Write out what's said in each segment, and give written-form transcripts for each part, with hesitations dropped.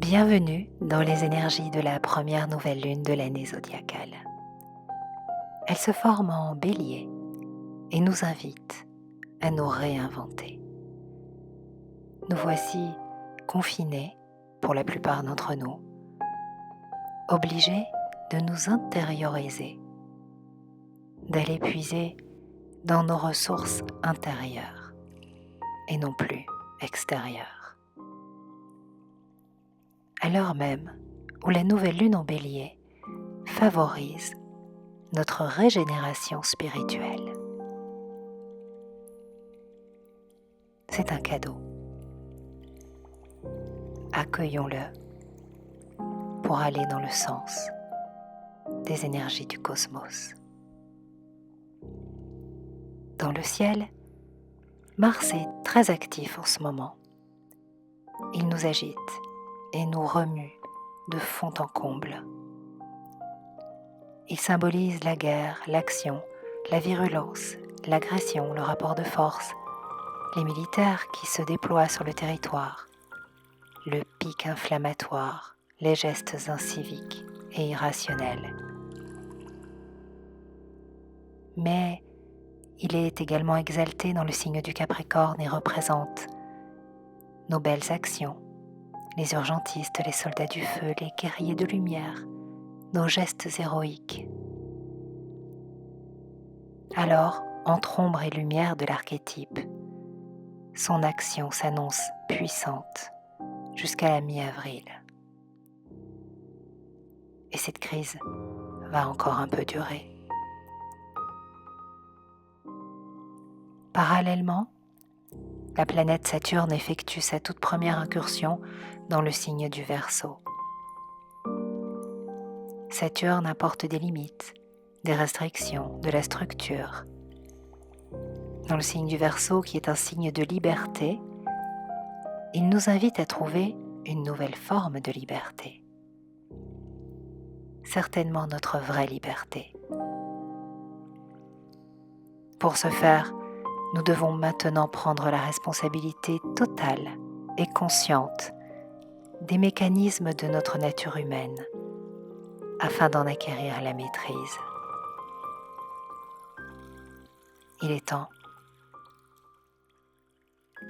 Bienvenue dans les énergies de la première nouvelle lune de l'année zodiacale. Elle se forme en Bélier et nous invite à nous réinventer. Nous voici confinés, pour la plupart d'entre nous, obligés de nous intérioriser, d'aller puiser dans nos ressources intérieures et non plus extérieures. À l'heure même où la nouvelle lune en Bélier favorise notre régénération spirituelle. C'est un cadeau. Accueillons-le pour aller dans le sens des énergies du cosmos. Dans le ciel, Mars est très actif en ce moment. Il nous agite et nous remue de fond en comble. Il symbolise la guerre, l'action, la virulence, l'agression, le rapport de force, les militaires qui se déploient sur le territoire, le pic inflammatoire, les gestes inciviques et irrationnels. Mais il est également exalté dans le signe du Capricorne et représente nos belles actions, les urgentistes, les soldats du feu, les guerriers de lumière, nos gestes héroïques. Alors, entre ombre et lumière de l'archétype, son action s'annonce puissante jusqu'à la mi-avril. Et cette crise va encore un peu durer. Parallèlement, la planète Saturne effectue sa toute première incursion dans le signe du Verseau. Saturne apporte des limites, des restrictions, de la structure. Dans le signe du Verseau, qui est un signe de liberté, il nous invite à trouver une nouvelle forme de liberté. Certainement notre vraie liberté. Pour ce faire, nous devons maintenant prendre la responsabilité totale et consciente des mécanismes de notre nature humaine afin d'en acquérir la maîtrise. Il est temps.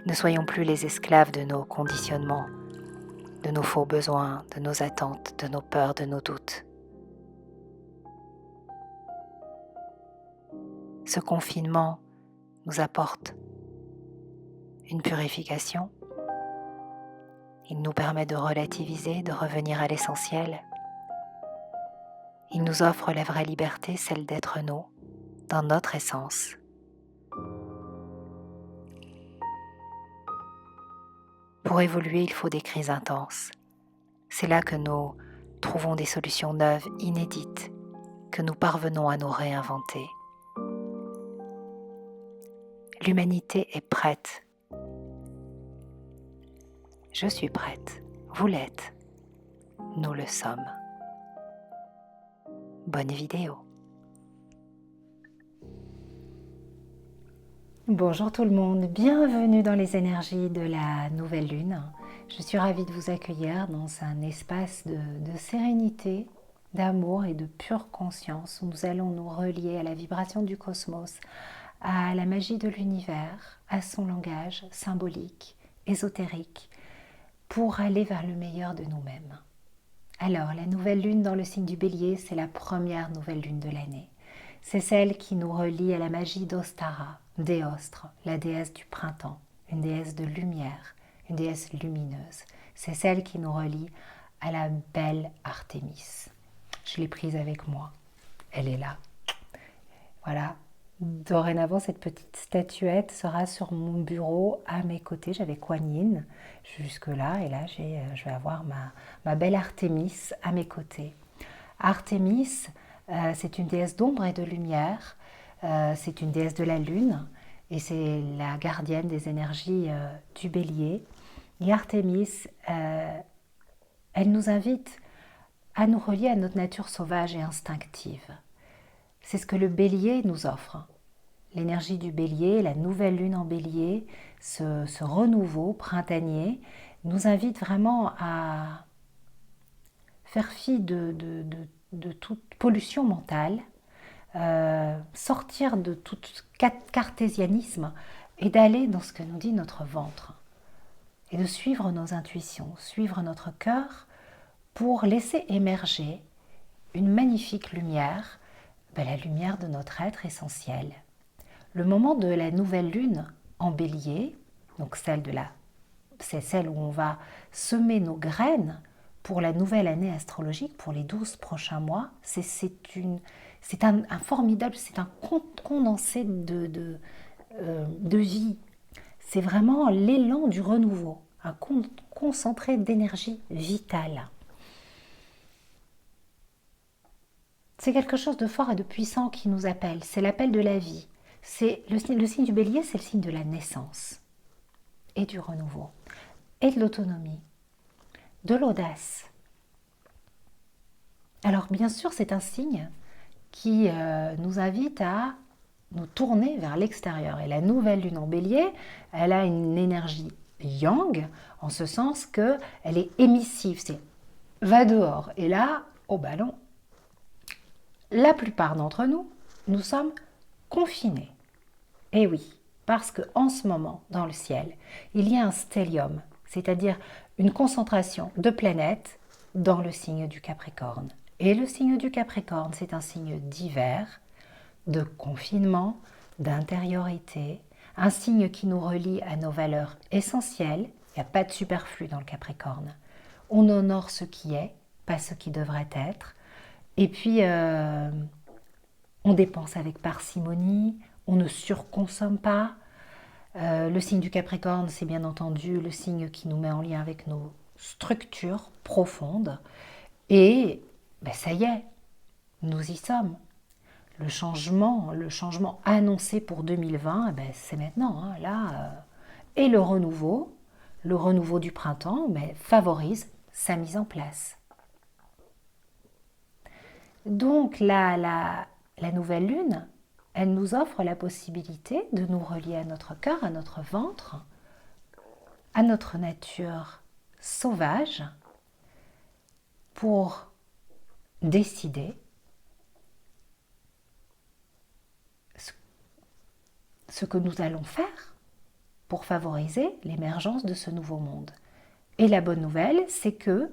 Ne soyons plus les esclaves de nos conditionnements, de nos faux besoins, de nos attentes, de nos peurs, de nos doutes. Ce confinement nous apporte une purification. Il nous permet de relativiser, de revenir à l'essentiel. Il nous offre la vraie liberté, celle d'être nous, dans notre essence. Pour évoluer, il faut des crises intenses. C'est là que nous trouvons des solutions neuves, inédites, que nous parvenons à nous réinventer. L'humanité est prête. Je suis prête. Vous l'êtes. Nous le sommes. Bonne vidéo. Bonjour tout le monde, bienvenue dans les énergies de la nouvelle lune. Je suis ravie de vous accueillir dans un espace de sérénité, d'amour et de pure conscience où nous allons nous relier à la vibration du cosmos, à la magie de l'univers, à son langage symbolique, ésotérique, pour aller vers le meilleur de nous-mêmes. Alors, la nouvelle lune dans le signe du Bélier, c'est la première nouvelle lune de l'année. C'est celle qui nous relie à la magie d'Ostara, Déostre, la déesse du printemps, une déesse de lumière, une déesse lumineuse. C'est celle qui nous relie à la belle Artémis. Je l'ai prise avec moi. Elle est là. Voilà. Dorénavant, cette petite statuette sera sur mon bureau à mes côtés. J'avais Kuan Yin jusque-là et là, je vais avoir ma belle Artémis à mes côtés. Artémis, c'est une déesse d'ombre et de lumière. C'est une déesse de la lune et c'est la gardienne des énergies du bélier. Et Artémis, elle nous invite à nous relier à notre nature sauvage et instinctive. C'est ce que le bélier nous offre. L'énergie du bélier, la nouvelle lune en bélier, ce renouveau printanier nous invite vraiment à faire fi de toute pollution mentale, sortir de tout cartésianisme et d'aller dans ce que nous dit notre ventre et de suivre nos intuitions, suivre notre cœur pour laisser émerger une magnifique lumière, la lumière de notre être essentiel. Le moment de la nouvelle lune en bélier, donc c'est celle où on va semer nos graines pour la nouvelle année astrologique, pour les 12 prochains mois, c'est un formidable, c'est un condensé de vie. C'est vraiment l'élan du renouveau, un concentré d'énergie vitale. C'est quelque chose de fort et de puissant qui nous appelle, c'est l'appel de la vie. Le signe du bélier, c'est le signe de la naissance et du renouveau, et de l'autonomie, de l'audace. Alors bien sûr, c'est un signe qui nous invite à nous tourner vers l'extérieur. Et la nouvelle lune en bélier, elle a une énergie yang, en ce sens qu'elle est émissive, c'est va dehors. Et là, au ballon, la plupart d'entre nous, nous sommes confinés. Et oui, parce qu'en ce moment, dans le ciel, il y a un stellium, c'est-à-dire une concentration de planètes dans le signe du Capricorne. Et le signe du Capricorne, c'est un signe d'hiver, de confinement, d'intériorité, un signe qui nous relie à nos valeurs essentielles. Il n'y a pas de superflu dans le Capricorne. On honore ce qui est, pas ce qui devrait être. Et puis, on dépense avec parcimonie, on ne surconsomme pas. Le signe du Capricorne, c'est bien entendu le signe qui nous met en lien avec nos structures profondes. Et ça y est, nous y sommes. Le changement annoncé pour 2020, c'est maintenant. Et le renouveau du printemps, favorise sa mise en place. Donc la nouvelle lune, elle nous offre la possibilité de nous relier à notre cœur, à notre ventre, à notre nature sauvage, pour décider ce que nous allons faire pour favoriser l'émergence de ce nouveau monde. Et la bonne nouvelle, c'est que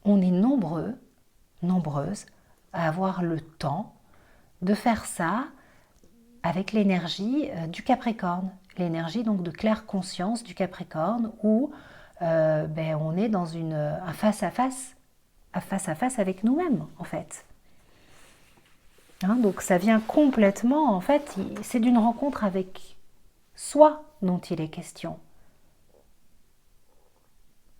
on est nombreuses, à avoir le temps de faire ça avec l'énergie du Capricorne, l'énergie donc de claire conscience du Capricorne, où on est dans un face-à-face avec nous-mêmes, en fait. Donc ça vient complètement, en fait, c'est d'une rencontre avec soi dont il est question.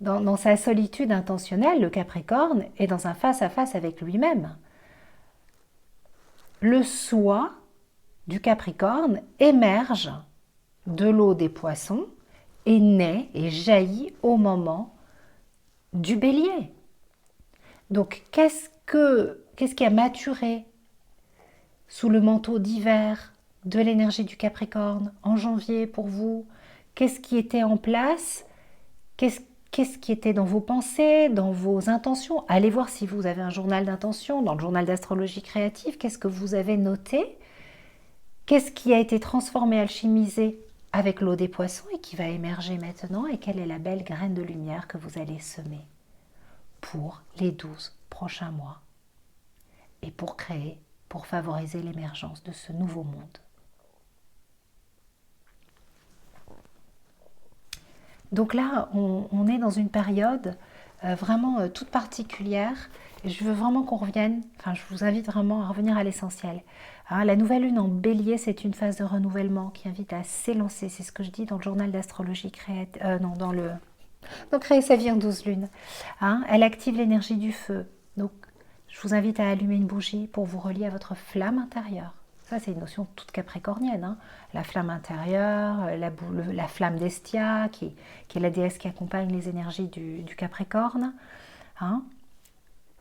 Dans sa solitude intentionnelle, le Capricorne est dans un face-à-face avec lui-même. Le soi du Capricorne émerge de l'eau des poissons et naît et jaillit au moment du Bélier. Donc qu'est-ce qui a maturé sous le manteau d'hiver de l'énergie du Capricorne en janvier pour vous? Qu'est-ce qui était en place? Qu'est-ce qui était dans vos pensées, dans vos intentions? Allez voir si vous avez un journal d'intention, dans le journal d'astrologie créative, qu'est-ce que vous avez noté? Qu'est-ce qui a été transformé, alchimisé avec l'eau des poissons et qui va émerger maintenant? Et quelle est la belle graine de lumière que vous allez semer pour les 12 prochains mois et pour favoriser l'émergence de ce nouveau monde? Donc là, on est dans une période vraiment toute particulière. Et je veux vraiment qu'on revienne, je vous invite vraiment à revenir à l'essentiel. La nouvelle lune en bélier, c'est une phase de renouvellement qui invite à s'élancer. C'est ce que je dis dans le journal d'astrologie dans Créer sa vie en 12 lunes. Elle active l'énergie du feu. Donc, je vous invite à allumer une bougie pour vous relier à votre flamme intérieure. Ça, c'est une notion toute capricornienne. La flamme intérieure, la flamme d'Estia, qui est la déesse qui accompagne les énergies du Capricorne.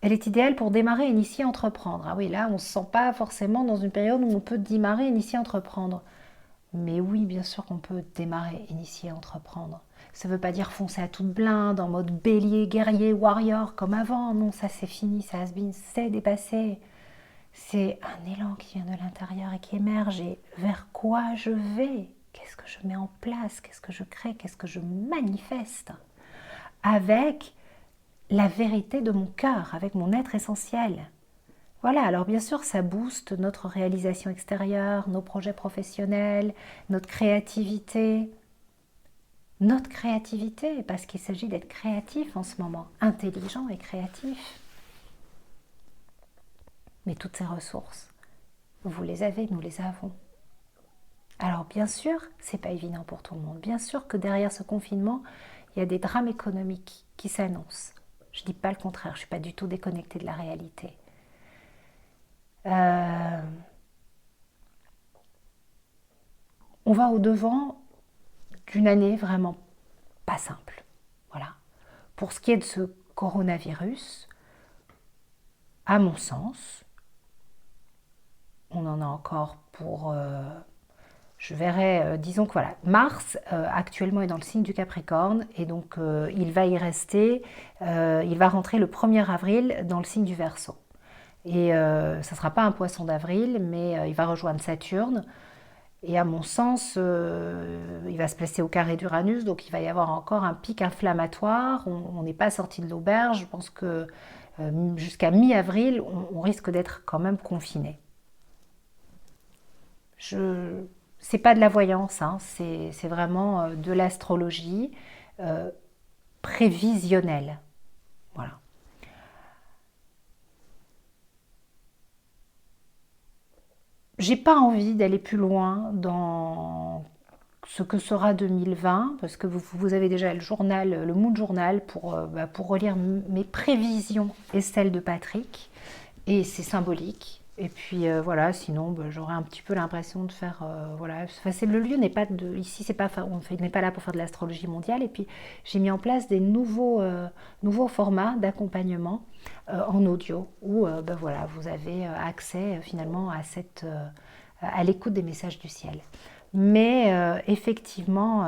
Elle est idéale pour démarrer, initier, entreprendre. Oui, là, on ne se sent pas forcément dans une période où on peut démarrer, initier, entreprendre. Mais oui, bien sûr qu'on peut démarrer, initier, entreprendre. Ça ne veut pas dire foncer à toute blinde, en mode bélier, guerrier, warrior, comme avant. Non, ça c'est fini, ça has been, c'est dépassé. C'est un élan qui vient de l'intérieur et qui émerge. Et vers quoi je vais? Qu'est-ce que je mets en place? Qu'est-ce que je crée? Qu'est-ce que je manifeste? Avec la vérité de mon cœur, avec mon être essentiel. Voilà, alors bien sûr, ça booste notre réalisation extérieure, nos projets professionnels, notre créativité. Notre créativité, parce qu'il s'agit d'être créatif en ce moment, intelligent et créatif. Mais toutes ces ressources, vous les avez, nous les avons. Alors bien sûr, c'est pas évident pour tout le monde. Bien sûr que derrière ce confinement, il y a des drames économiques qui s'annoncent. Je dis pas le contraire, je suis pas du tout déconnectée de la réalité. On va au-devant d'une année vraiment pas simple. Voilà. Pour ce qui est de ce coronavirus, à mon sens, on en a encore pour... je verrai, disons que voilà, Mars actuellement est dans le signe du Capricorne et donc il va y rester, il va rentrer le 1er avril dans le signe du Verseau. Et ça ne sera pas un poisson d'avril, mais il va rejoindre Saturne. Et à mon sens, il va se placer au carré d'Uranus, donc il va y avoir encore un pic inflammatoire. On n'est pas sorti de l'auberge. Je pense que jusqu'à mi-avril, on risque d'être quand même confiné. C'est pas de la voyance, hein, c'est vraiment de l'astrologie prévisionnelle. Voilà. J'ai pas envie d'aller plus loin dans ce que sera 2020, parce que vous avez déjà le journal, le Moon Journal pour relire mes prévisions et celles de Patrick, et c'est symbolique. Et puis voilà, sinon j'aurais un petit peu l'impression de faire voilà, enfin, le lieu n'est pas de ici, c'est pas on n'est pas là pour faire de l'astrologie mondiale. Et puis j'ai mis en place des nouveaux formats d'accompagnement en audio où voilà, vous avez accès finalement à l'écoute des messages du ciel. Mais effectivement,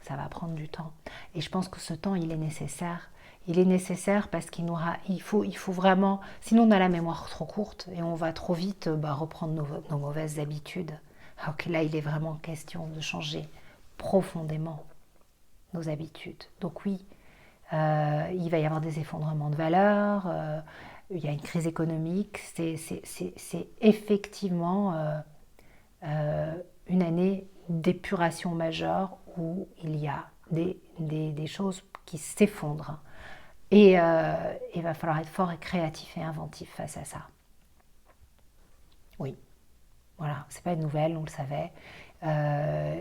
ça va prendre du temps. Et je pense que ce temps, il est nécessaire. Il est nécessaire parce il faut vraiment, sinon on a la mémoire trop courte et on va trop vite reprendre nos mauvaises habitudes. Alors que là, il est vraiment question de changer profondément nos habitudes. Donc oui, il va y avoir des effondrements de valeurs, il y a une crise économique, c'est effectivement une année d'épuration majeure où il y a des choses qui s'effondrent. Et il va falloir être fort et créatif et inventif face à ça. Oui, voilà, c'est pas une nouvelle, on le savait.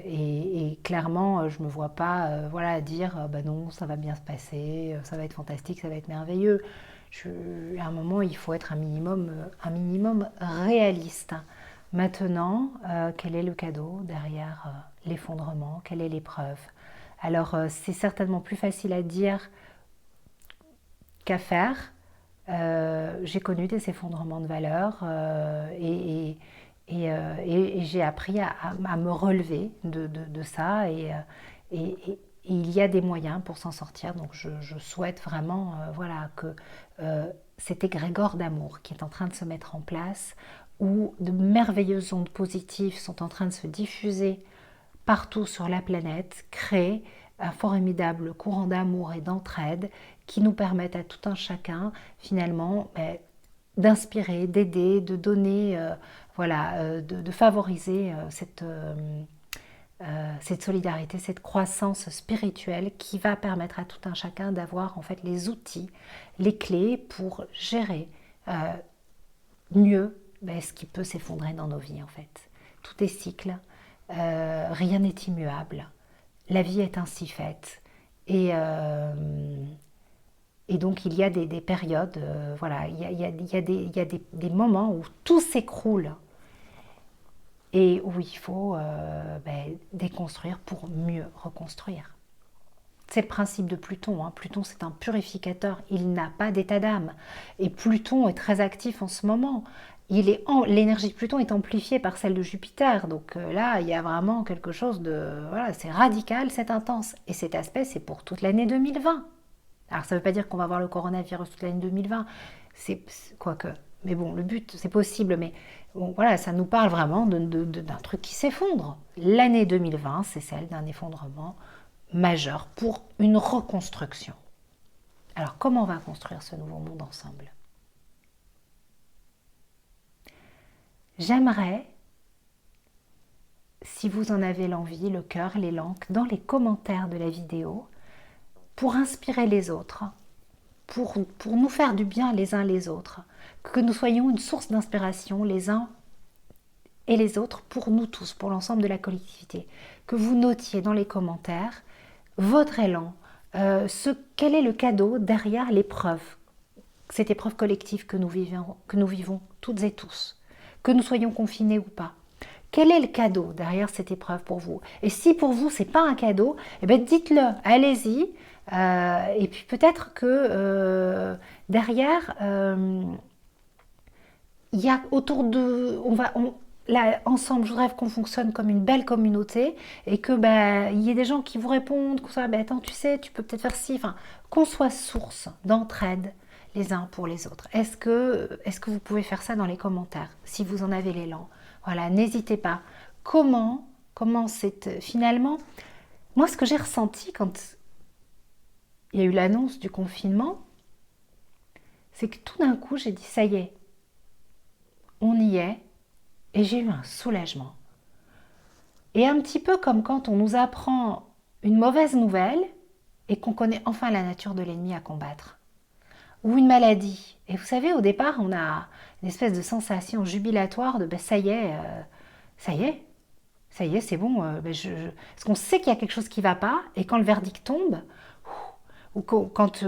Et clairement, je me vois pas voilà, dire bah non, ça va bien se passer, ça va être fantastique, ça va être merveilleux. À un moment, il faut être un minimum réaliste. Maintenant, quel est le cadeau derrière l'effondrement? Quelle est l'épreuve? Alors, c'est certainement plus facile à dire qu'à faire. J'ai connu des effondrements de valeur et j'ai appris à me relever de ça et il y a des moyens pour s'en sortir. Donc je souhaite vraiment voilà, que cet égrégore d'amour qui est en train de se mettre en place, où de merveilleuses ondes positives sont en train de se diffuser partout sur la planète, crée un formidable courant d'amour et d'entraide qui nous permettent à tout un chacun finalement d'inspirer, d'aider, de donner, voilà, de favoriser cette solidarité, cette croissance spirituelle qui va permettre à tout un chacun d'avoir en fait les outils, les clés pour gérer mieux ce qui peut s'effondrer dans nos vies en fait. Tout est cycle, rien n'est immuable, la vie est ainsi faite et donc il y a des périodes, voilà, il y a des moments où tout s'écroule et où il faut déconstruire pour mieux reconstruire. C'est le principe de Pluton. Hein. Pluton, c'est un purificateur. Il n'a pas d'état d'âme. Et Pluton est très actif en ce moment. l'énergie de Pluton est amplifiée par celle de Jupiter. Donc là, il y a vraiment quelque chose de... Voilà, c'est radical, c'est intense. Et cet aspect, c'est pour toute l'année 2020. Alors ça ne veut pas dire qu'on va avoir le coronavirus toute l'année 2020. Quoique. Mais bon, le but, c'est possible. Mais bon, voilà, ça nous parle vraiment d'un truc qui s'effondre. L'année 2020, c'est celle d'un effondrement majeur pour une reconstruction. Alors comment on va construire ce nouveau monde ensemble? J'aimerais, si vous en avez l'envie, le cœur, l'élan, dans les commentaires de la vidéo, pour inspirer les autres, pour nous faire du bien les uns les autres, que nous soyons une source d'inspiration les uns et les autres pour nous tous, pour l'ensemble de la collectivité. Que vous notiez dans les commentaires votre élan, quel est le cadeau derrière l'épreuve, cette épreuve collective que nous vivons toutes et tous. Que nous soyons confinés ou pas. Quel est le cadeau derrière cette épreuve pour vous? Et si pour vous, ce n'est pas un cadeau, eh bien dites-le, allez-y. Et puis peut-être que derrière, il y a autour de... Là, ensemble, je voudrais qu'on fonctionne comme une belle communauté et que il y ait des gens qui vous répondent, qu'on soit, attends, tu sais, tu peux peut-être faire ci, enfin, qu'on soit source d'entraide les uns pour les autres. Est-ce que vous pouvez faire ça dans les commentaires, si vous en avez l'élan? Voilà, n'hésitez pas. Comment c'est finalement, moi ce que j'ai ressenti quand il y a eu l'annonce du confinement, c'est que tout d'un coup j'ai dit ça y est, on y est, et j'ai eu un soulagement. Et un petit peu comme quand on nous apprend une mauvaise nouvelle et qu'on connaît enfin la nature de l'ennemi à combattre. Ou une maladie. Et vous savez, au départ, on a une espèce de sensation jubilatoire de ça y est, c'est bon. Parce qu'on sait qu'il y a quelque chose qui ne va pas, et quand le verdict tombe, ou quand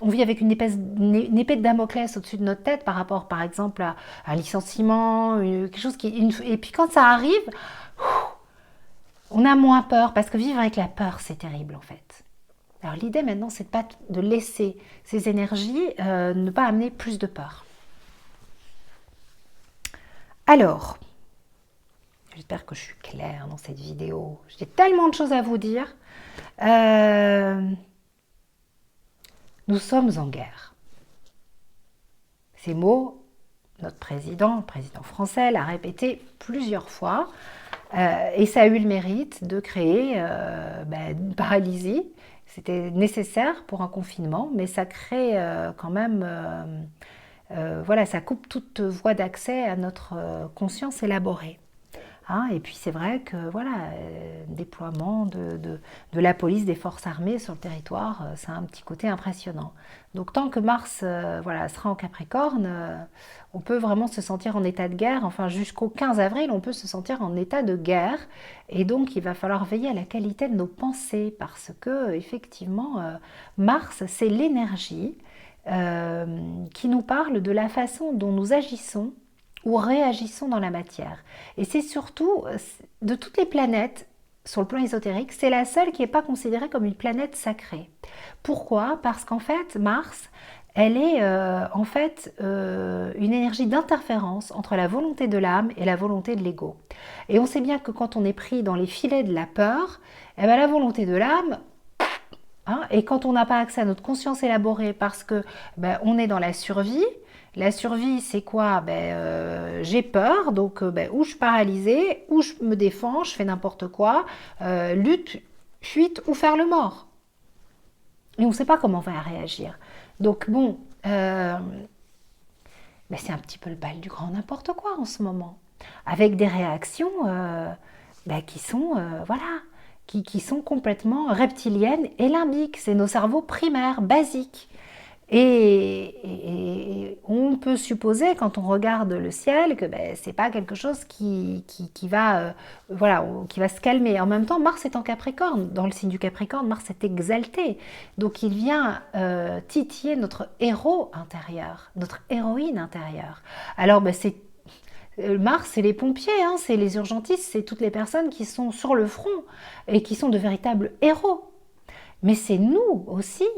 on vit avec une épée de Damoclès au-dessus de notre tête par rapport, par exemple, à un licenciement, quelque chose et puis quand ça arrive, on a moins peur, parce que vivre avec la peur, c'est terrible en fait. Alors l'idée maintenant, c'est de laisser ces énergies ne pas amener plus de peur. Alors, j'espère que je suis claire dans cette vidéo. J'ai tellement de choses à vous dire. Nous sommes en guerre. Ces mots, notre président, le président français, l'a répété plusieurs fois. Et ça a eu le mérite de créer une paralysie. C'était nécessaire pour un confinement, mais ça crée quand même... ça coupe toute voie d'accès à notre conscience élaborée. Et puis c'est vrai que déploiement de la police, des forces armées sur le territoire, c'est un petit côté impressionnant. Donc tant que Mars sera en Capricorne, on peut vraiment se sentir en état de guerre. Enfin jusqu'au 15 avril, on peut se sentir en état de guerre. Et donc il va falloir veiller à la qualité de nos pensées parce que effectivement, Mars, c'est l'énergie qui nous parle de la façon dont nous agissons ou réagissons dans la matière. Et c'est surtout, de toutes les planètes, sur le plan ésotérique, c'est la seule qui n'est pas considérée comme une planète sacrée. Pourquoi? Parce qu'en fait, Mars, elle est une énergie d'interférence entre la volonté de l'âme et la volonté de l'ego. Et on sait bien que quand on est pris dans les filets de la peur, la volonté de l'âme... et quand on n'a pas accès à notre conscience élaborée parce que on est dans la survie. La survie, c'est quoi? J'ai peur, donc ou je suis paralysée, ou je me défends, je fais n'importe quoi, lutte, fuite ou faire le mort. Et on ne sait pas comment on va réagir. Donc bon, c'est un petit peu le bal du grand n'importe quoi en ce moment. Avec des réactions qui sont, qui sont complètement reptiliennes et limbiques. C'est nos cerveaux primaires, basiques. Et on peut supposer, quand on regarde le ciel, que c'est pas quelque chose qui va se calmer. En même temps, Mars est en Capricorne. Dans le signe du Capricorne, Mars est exalté. Donc il vient titiller notre héros intérieur, notre héroïne intérieure. Alors Mars, c'est les pompiers, c'est les urgentistes, c'est toutes les personnes qui sont sur le front et qui sont de véritables héros. Mais c'est nous aussi.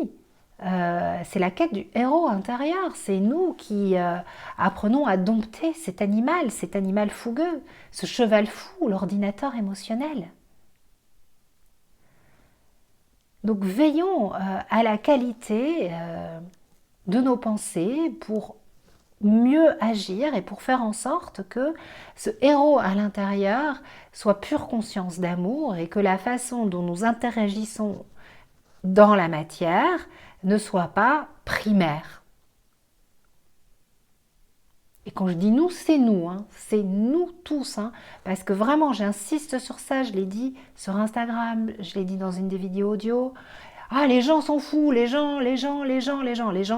c'est la quête du héros intérieur. C'est nous qui apprenons à dompter cet animal fougueux, ce cheval fou, l'ordinateur émotionnel. Donc veillons à la qualité de nos pensées pour mieux agir et pour faire en sorte que ce héros à l'intérieur soit pure conscience d'amour et que la façon dont nous interagissons dans la matière ne soit pas primaire. Et quand je dis nous, c'est nous tous, hein, parce que vraiment j'insiste sur ça, je l'ai dit sur Instagram, je l'ai dit dans une des vidéos audio. Ah, les gens sont fous, les gens,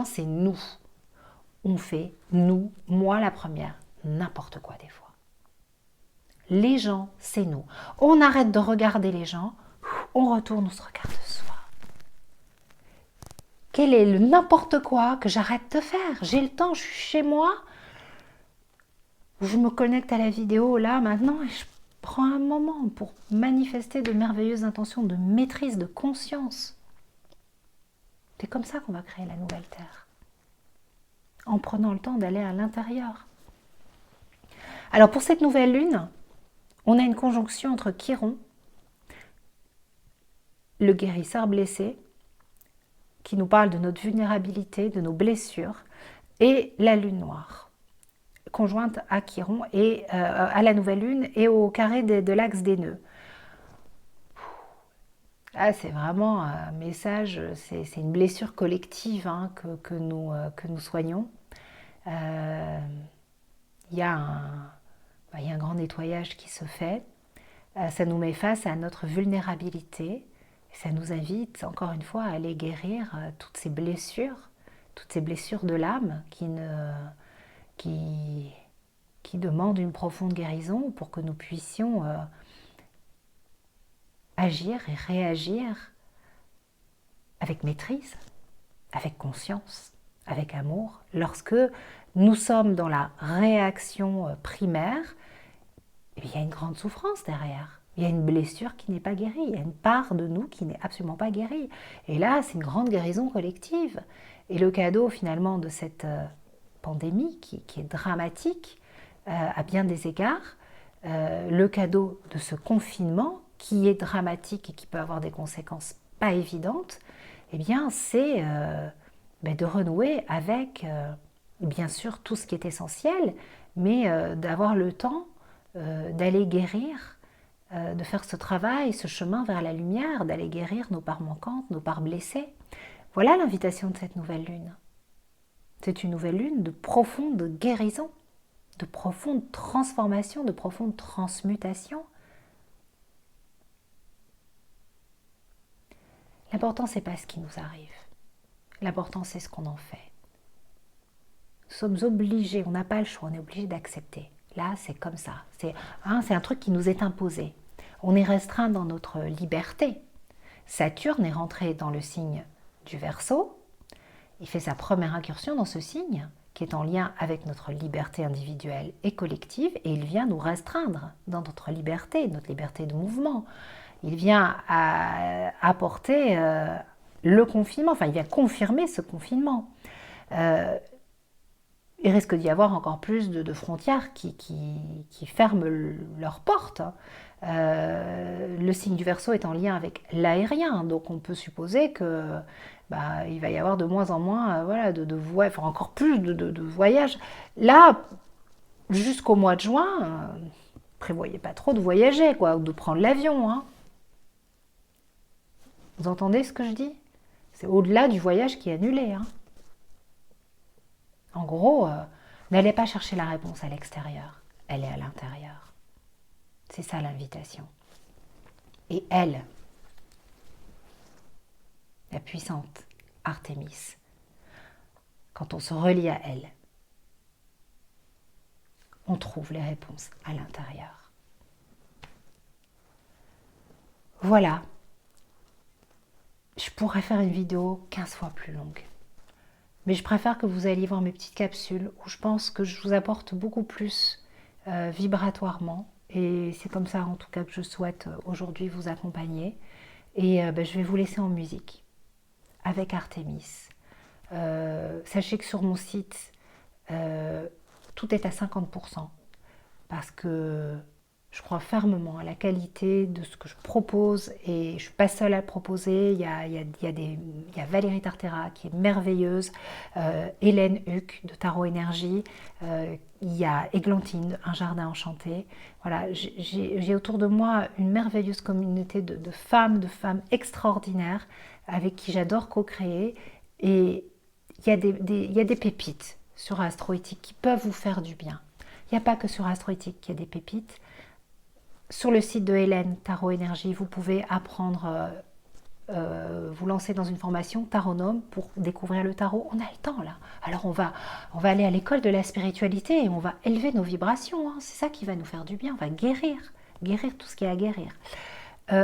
c'est nous. On fait, nous, moi la première, n'importe quoi des fois. Les gens, c'est nous. On arrête de regarder les gens, on retourne, on se regarde soi. Quel est le n'importe quoi que j'arrête de faire? J'ai le temps, je suis chez moi, je me connecte à la vidéo là maintenant et je prends un moment pour manifester de merveilleuses intentions de maîtrise, de conscience. C'est comme ça qu'on va créer la nouvelle Terre. En prenant le temps d'aller à l'intérieur. Alors pour cette nouvelle lune, on a une conjonction entre Chiron, le guérisseur blessé, qui nous parle de notre vulnérabilité, de nos blessures, et la lune noire, conjointe à Chiron et à la nouvelle lune et au carré de l'axe des nœuds. Ah, c'est vraiment un message, c'est une blessure collective hein, que nous soignons. Il y a un grand nettoyage qui se fait. Ça nous met face à notre vulnérabilité. Ça nous invite, encore une fois, à aller guérir toutes ces blessures de l'âme qui demandent une profonde guérison pour que nous puissions agir et réagir avec maîtrise, avec conscience, avec amour. Lorsque nous sommes dans la réaction primaire, eh bien, il y a une grande souffrance derrière. Il y a une blessure qui n'est pas guérie. Il y a une part de nous qui n'est absolument pas guérie. Et là, c'est une grande guérison collective. Et le cadeau, finalement, de cette pandémie qui est dramatique à bien des égards, le cadeau de ce confinement qui est dramatique et qui peut avoir des conséquences pas évidentes, eh bien, c'est de renouer avec, bien sûr, tout ce qui est essentiel, mais d'avoir le temps d'aller guérir, de faire ce travail, ce chemin vers la lumière, d'aller guérir nos parts manquantes, nos parts blessées. Voilà l'invitation de cette nouvelle lune. C'est une nouvelle lune de profonde guérison, de profonde transformation, de profonde transmutation. L'important, c'est pas ce qui nous arrive. L'important, c'est ce qu'on en fait. Nous sommes obligés, on n'a pas le choix, on est obligé d'accepter. Là, c'est comme ça. C'est un truc qui nous est imposé. On est restreint dans notre liberté. Saturne est rentré dans le signe du Verseau. Il fait sa première incursion dans ce signe qui est en lien avec notre liberté individuelle et collective et il vient nous restreindre dans notre liberté de mouvement. Il vient apporter le confinement, enfin il vient confirmer ce confinement. Il risque d'y avoir encore plus de frontières qui ferment leurs portes. Le signe du Verseau est en lien avec l'aérien, donc on peut supposer que il va y avoir de moins en moins encore plus de voyages. Là, jusqu'au mois de juin, prévoyez pas trop de voyager, ou de prendre l'avion. Hein. Vous entendez ce que je dis? C'est au-delà du voyage qui est annulé. Hein. En gros, n'allez pas chercher la réponse à l'extérieur, elle est à l'intérieur. C'est ça l'invitation. Et elle, la puissante Artémis, quand on se relie à elle, on trouve les réponses à l'intérieur. Voilà. Je pourrais faire une vidéo 15 fois plus longue. Mais je préfère que vous alliez voir mes petites capsules où je pense que je vous apporte beaucoup plus vibratoirement. Et c'est comme ça en tout cas que je souhaite aujourd'hui vous accompagner. Et je vais vous laisser en musique. avec Artémis. Sachez que sur mon site, tout est à 50% parce que je crois fermement à la qualité de ce que je propose et je ne suis pas seule à le proposer. Il y a Valérie Tartera qui est merveilleuse, Hélène Huc de Tarot Énergie, il y a Églantine, Un Jardin Enchanté. Voilà, j'ai autour de moi une merveilleuse communauté de femmes extraordinaires avec qui j'adore co-créer. Et il y a des pépites sur Astroéthique qui peuvent vous faire du bien. Il n'y a pas que sur Astroéthique qu'il y a des pépites. Sur le site de Hélène, Tarot Énergie, vous pouvez apprendre, vous lancer dans une formation taronome pour découvrir le tarot. On a le temps là. Alors on va aller à l'école de la spiritualité et on va élever nos vibrations. Hein. C'est ça qui va nous faire du bien. On va guérir tout ce qui est à guérir.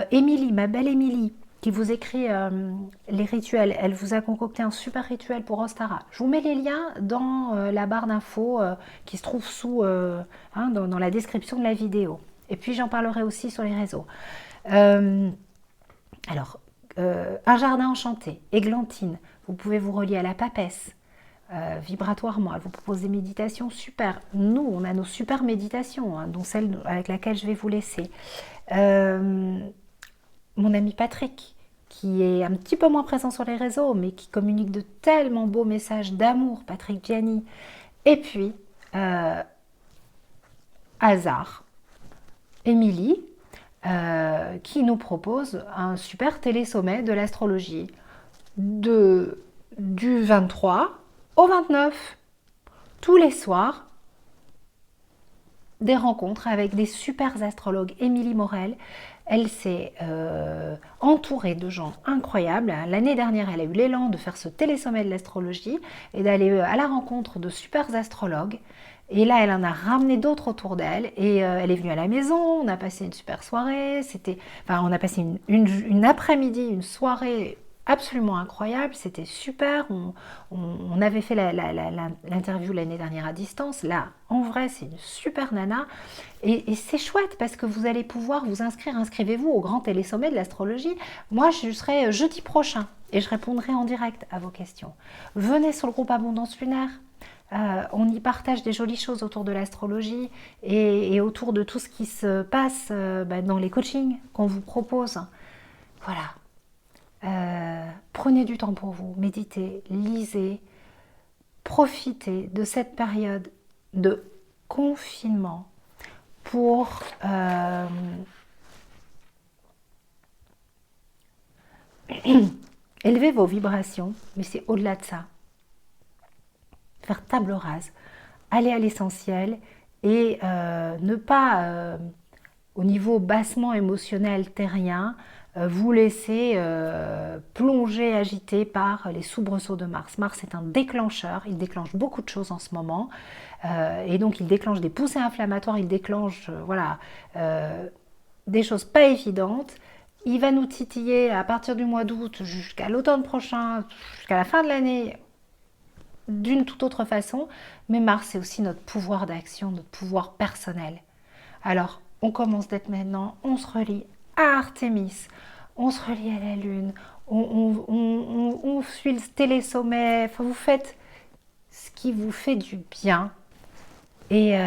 Émilie, ma belle Émilie, qui vous écrit les rituels, elle vous a concocté un super rituel pour Ostara. Je vous mets les liens dans la barre d'infos qui se trouve sous, dans la description de la vidéo. Et puis j'en parlerai aussi sur les réseaux. Un jardin enchanté, Églantine, vous pouvez vous relier à la papesse vibratoirement. Elle vous propose des méditations super. Nous, on a nos super méditations, dont celle avec laquelle je vais vous laisser. Mon ami Patrick, qui est un petit peu moins présent sur les réseaux, mais qui communique de tellement beaux messages d'amour, Patrick Gianni. Et puis, Hasard, Émilie, qui nous propose un super télésommet de l'astrologie du 23 au 29. Tous les soirs, des rencontres avec des super astrologues. Émilie Morel, elle s'est entourée de gens incroyables. L'année dernière, elle a eu l'élan de faire ce télésommet de l'astrologie et d'aller à la rencontre de super astrologues. Et là, elle en a ramené d'autres autour d'elle et elle est venue à la maison, on a passé une super soirée, on a passé une après-midi, une soirée absolument incroyable, c'était super, on avait fait l'interview l'année dernière à distance, là, en vrai, c'est une super nana et c'est chouette parce que vous allez pouvoir vous inscrire, inscrivez-vous au grand télésommet de l'astrologie. Moi, je serai jeudi prochain et je répondrai en direct à vos questions. Venez sur le groupe Abondance Lunaire. On y partage des jolies choses autour de l'astrologie et autour de tout ce qui se passe dans les coachings qu'on vous propose. Voilà. Prenez du temps pour vous, méditez, lisez, profitez de cette période de confinement pour élever vos vibrations, mais c'est au-delà de ça. Faire table rase, aller à l'essentiel et ne pas, au niveau bassement émotionnel terrien, vous laisser plonger, agiter par les soubresauts de Mars. Mars est un déclencheur, il déclenche beaucoup de choses en ce moment, et donc il déclenche des poussées inflammatoires, il déclenche des choses pas évidentes. Il va nous titiller à partir du mois d'août jusqu'à l'automne prochain, jusqu'à la fin de l'année, d'une toute autre façon, mais Mars, c'est aussi notre pouvoir d'action, notre pouvoir personnel. Alors, on commence dès maintenant, on se relie à Artémis, on se relie à la Lune, on suit le télésommet, enfin, vous faites ce qui vous fait du bien, et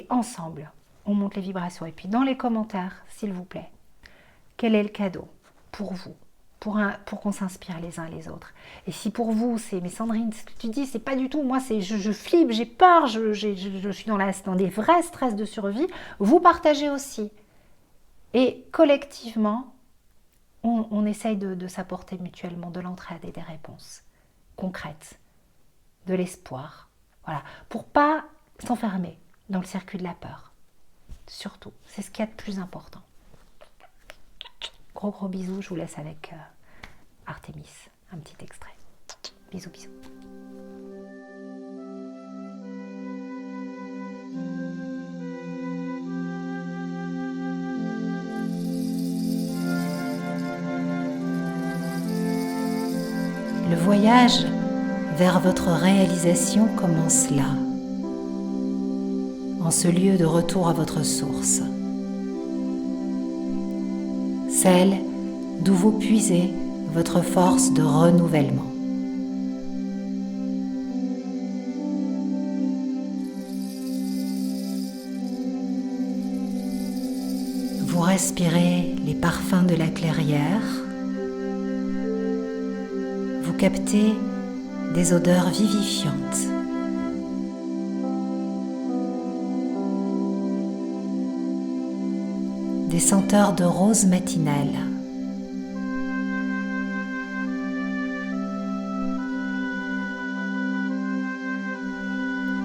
ensemble, on monte les vibrations. Et puis, dans les commentaires, s'il vous plaît, quel est le cadeau pour vous ? Pour qu'on s'inspire les uns les autres. Et si pour vous, c'est, mais Sandrine, ce que tu dis, c'est pas du tout, moi, c'est je flippe, j'ai peur, je suis dans des vrais stress de survie, vous partagez aussi. Et collectivement, on essaye de s'apporter mutuellement de l'entraide et des réponses concrètes, de l'espoir. Voilà, pour pas s'enfermer dans le circuit de la peur. Surtout, c'est ce qu'il y a de plus important. Gros bisous, je vous laisse avec Artémis, un petit extrait. Bisous. Le voyage vers votre réalisation commence là, en ce lieu de retour à votre source. Celle d'où vous puisez votre force de renouvellement. Vous respirez les parfums de la clairière. Vous captez des odeurs vivifiantes. Des senteurs de roses matinales.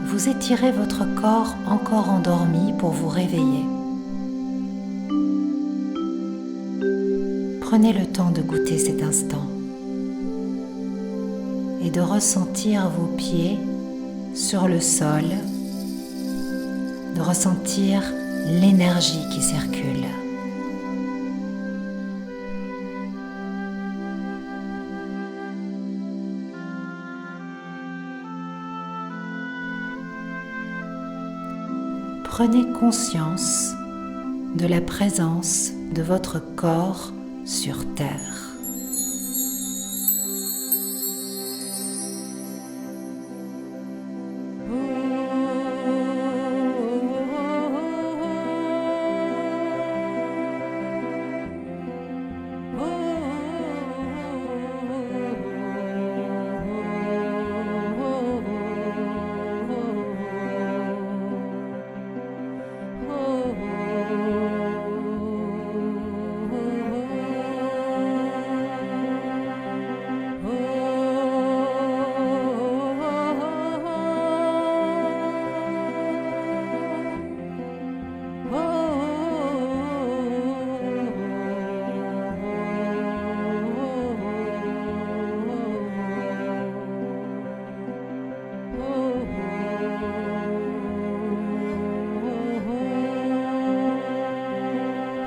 Vous étirez votre corps encore endormi pour vous réveiller. Prenez le temps de goûter cet instant et de ressentir vos pieds sur le sol, de ressentir l'énergie qui circule. Prenez conscience de la présence de votre corps sur Terre.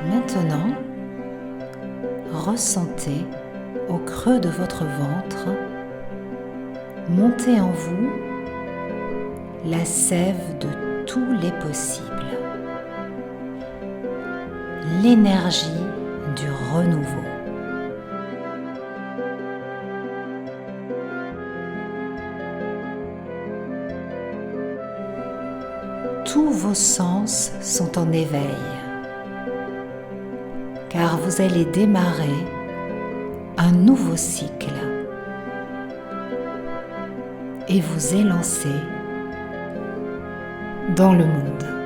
Maintenant, ressentez au creux de votre ventre monter en vous la sève de tous les possibles, l'énergie du renouveau. Tous vos sens sont en éveil, car vous allez démarrer un nouveau cycle et vous élancer dans le monde.